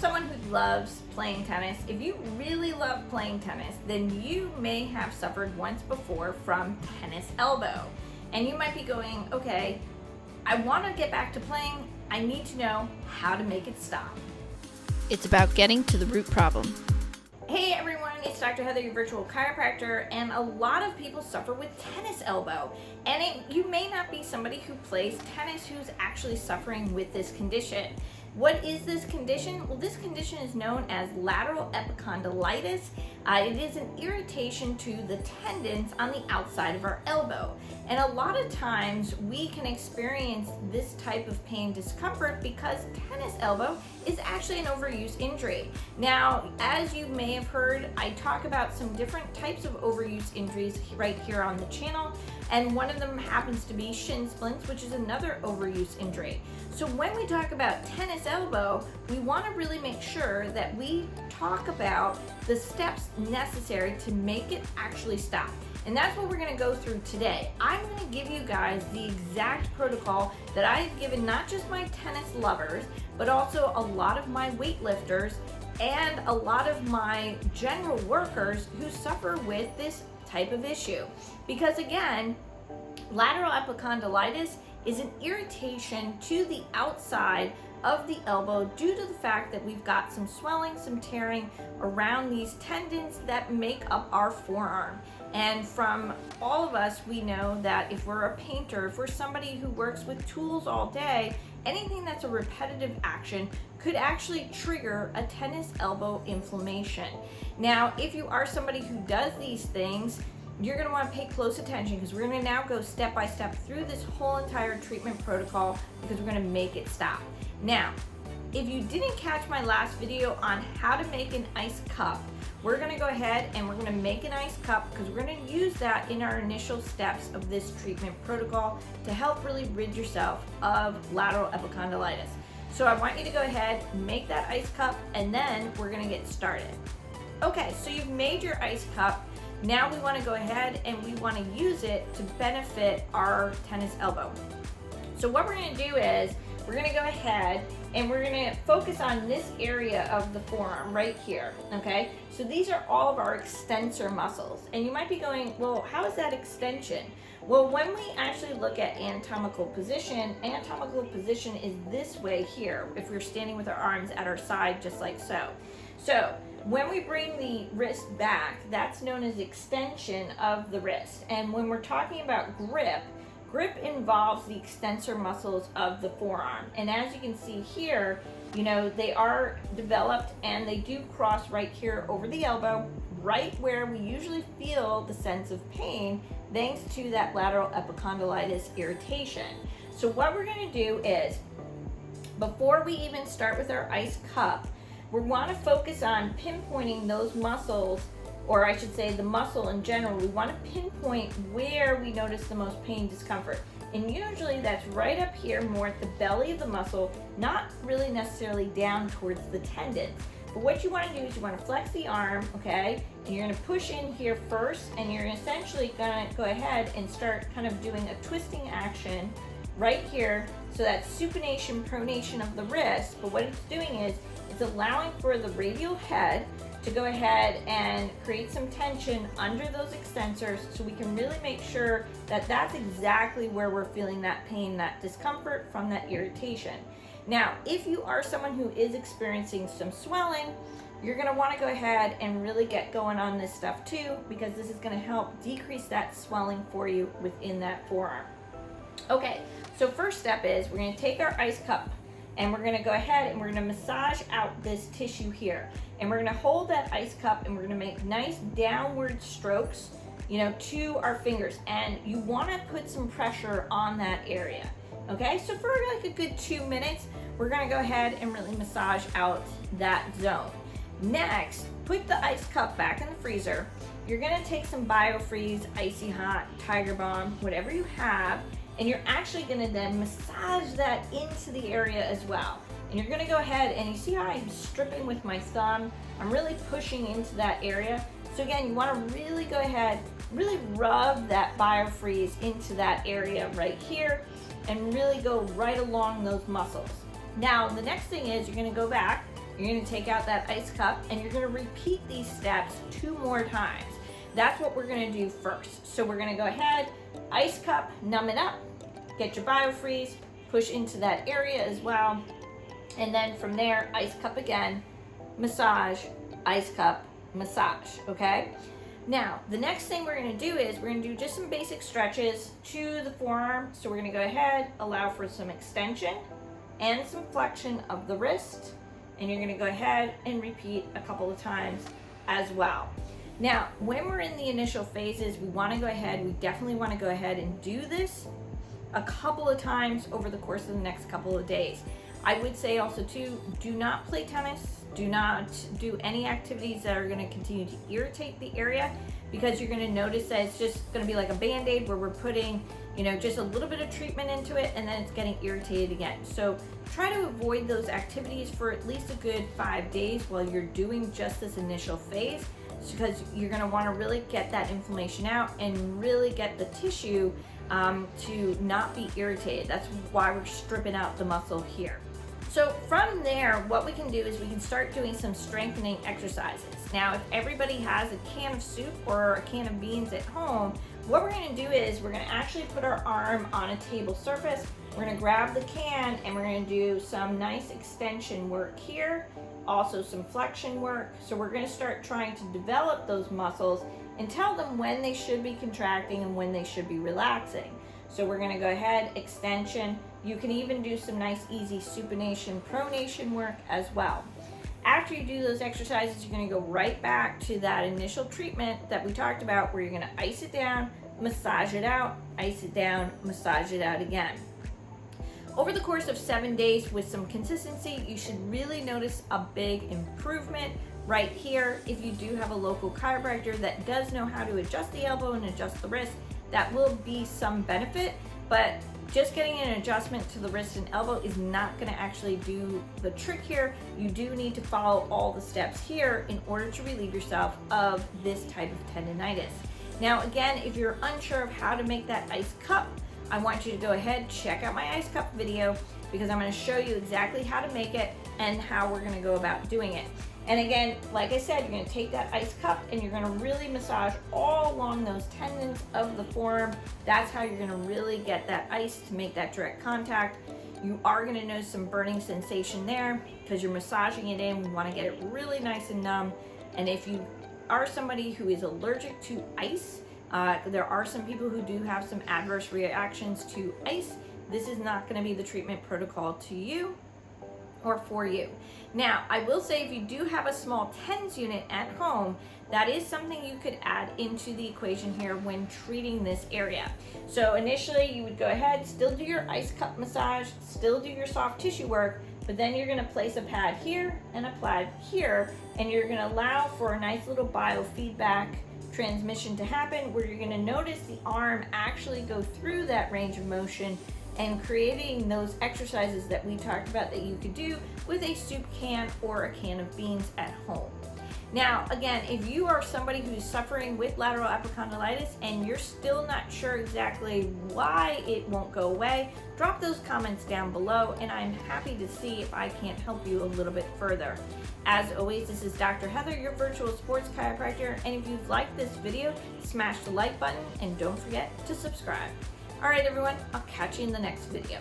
someone who loves playing tennis, if you really love playing tennis, then you may have suffered once before from tennis elbow. And you might be going, okay, I want to get back to playing. I need to know how to make it stop. It's about getting to the root problem. Hey everyone, it's Dr. Heather, your virtual chiropractor, and a lot of people suffer with tennis elbow. And you may not be somebody who plays tennis who's actually suffering with this condition. What is this condition? Well, this condition is known as lateral epicondylitis. It is an irritation to the tendons on the outside of our elbow. And a lot of times we can experience this type of pain discomfort because tennis elbow is actually an overuse injury. Now, as you may have heard, I talk about some different types of overuse injuries right here on the channel. And one of them happens to be shin splints, which is another overuse injury. So when we talk about tennis elbow, we want to really make sure that we talk about the steps necessary to make it actually stop. And that's what we're going to go through today. I'm going to give you guys the exact protocol that I've given not just my tennis lovers, but also a lot of my weightlifters and a lot of my general workers who suffer with this type of issue. Because again, lateral epicondylitis is an irritation to the outside of the elbow due to the fact that we've got some swelling, some tearing around these tendons that make up our forearm. And from all of us, we know that if we're a painter, if we're somebody who works with tools all day, anything that's a repetitive action could actually trigger a tennis elbow inflammation. Now, if you are somebody who does these things, you're going to want to pay close attention because we're going to now go step by step through this whole entire treatment protocol because we're going to make it stop. Now, if you didn't catch my last video on how to make an ice cup, we're going to go ahead and we're going to make an ice cup because we're going to use that in our initial steps of this treatment protocol to help really rid yourself of lateral epicondylitis. So I want you to go ahead, make that ice cup, and then we're going to get started. Okay, so you've made your ice cup. Now we want to go ahead and we want to use it to benefit our tennis elbow. So what we're going to do is we're going to go ahead and we're going to focus on this area of the forearm right here, okay? So these are all of our extensor muscles. And you might be going, well, how is that extension? Well, when we actually look at anatomical position is this way here, if we're standing with our arms at our side, just like so. So when we bring the wrist back, that's known as extension of the wrist. And when we're talking about grip involves the extensor muscles of the forearm. And as you can see here, you know, they are developed and they do cross right here over the elbow, right where we usually feel the sense of pain thanks to that lateral epicondylitis irritation. So what we're going to do is, before we even start with our ice cup, we want to focus on pinpointing those muscles, or I should say the muscle in general. We want to pinpoint where we notice the most pain, discomfort. And usually that's right up here, more at the belly of the muscle, not really necessarily down towards the tendons. But what you want to do is you want to flex the arm, okay? And you're going to push in here first, and you're essentially going to go ahead and start kind of doing a twisting action right here. So that's supination, pronation of the wrist. But what it's doing is it's allowing for the radial head to go ahead and create some tension under those extensors so we can really make sure that that's exactly where we're feeling that pain, that discomfort from that irritation. Now, if you are someone who is experiencing some swelling, you're going to want to go ahead and really get going on this stuff too, because this is going to help decrease that swelling for you within that forearm. Okay, so first step is we're going to take our ice cup and we're going to go ahead and we're going to massage out this tissue here. And we're going to hold that ice cup and we're going to make nice downward strokes, you know, to our fingers. And you want to put some pressure on that area. Okay, so for like a good 2 minutes, we're going to go ahead and really massage out that zone. Next, put the ice cup back in the freezer. You're going to take some BioFreeze, Icy Hot, Tiger Balm, whatever you have, and you're actually going to then massage that into the area as well. And you're going to go ahead and you see how I'm stripping with my thumb. I'm really pushing into that area. So again, you want to really go ahead, really rub that BioFreeze into that area right here and really go right along those muscles. Now, the next thing is you're going to go back, You're gonna take out that ice cup and you're gonna repeat these steps 2 more times. That's what we're gonna do first. So we're gonna go ahead, ice cup, numb it up, get your biofreeze, push into that area as well. And then from there, ice cup again, massage, ice cup, massage, okay? Now, the next thing we're gonna do is we're gonna do just some basic stretches to the forearm. So we're gonna go ahead, allow for some extension and some flexion of the wrist. And you're gonna go ahead and repeat a couple of times as well. Now, when we're in the initial phases, we definitely wanna go ahead and do this a couple of times over the course of the next couple of days. I would say also too, do not play tennis, do not do any activities that are gonna continue to irritate the area, because you're gonna notice that it's just gonna be like a Band-Aid where we're putting, just a little bit of treatment into it and then it's getting irritated again. So try to avoid those activities for at least a good 5 days while you're doing just this initial phase, because you're gonna wanna really get that inflammation out and really get the tissue to not be irritated. That's why we're stripping out the muscle here. So from there, what we can do is we can start doing some strengthening exercises. Now, if everybody has a can of soup or a can of beans at home, what we're gonna do is we're gonna actually put our arm on a table surface. We're gonna grab the can and we're gonna do some nice extension work here, also some flexion work. So we're gonna start trying to develop those muscles and tell them when they should be contracting and when they should be relaxing. So we're gonna go ahead, extension. You can even do some nice easy supination, pronation work as well. After you do those exercises, you're gonna go right back to that initial treatment that we talked about, where you're gonna ice it down, massage it out, ice it down, massage it out again. Over the course of 7 days with some consistency, you should really notice a big improvement right here. If you do have a local chiropractor that does know how to adjust the elbow and adjust the wrist, that will be some benefit, but just getting an adjustment to the wrist and elbow is not gonna actually do the trick here. You do need to follow all the steps here in order to relieve yourself of this type of tendonitis. Now, again, if you're unsure of how to make that ice cup, I want you to go ahead, check out my ice cup video, because I'm gonna show you exactly how to make it and how we're gonna go about doing it. And again, like I said, you're gonna take that ice cup and you're gonna really massage all along those tendons of the forearm. That's how you're gonna really get that ice to make that direct contact. You are gonna notice some burning sensation there because you're massaging it in. We wanna get it really nice and numb. And if you are somebody who is allergic to ice, there are some people who do have some adverse reactions to ice. This is not gonna be the treatment protocol to you or for you. Now, I will say if you do have a small TENS unit at home, that is something you could add into the equation here when treating this area. So initially you would go ahead, still do your ice cup massage, still do your soft tissue work, but then you're gonna place a pad here and a pad here, and you're gonna allow for a nice little biofeedback transmission to happen, where you're gonna notice the arm actually go through that range of motion and creating those exercises that we talked about that you could do with a soup can or a can of beans at home. Now, again, if you are somebody who's suffering with lateral epicondylitis and you're still not sure exactly why it won't go away, drop those comments down below and I'm happy to see if I can't help you a little bit further. As always, this is Dr. Heather, your virtual sports chiropractor, and if you've liked this video, smash the like button and don't forget to subscribe. All right, everyone, I'll catch you in the next video.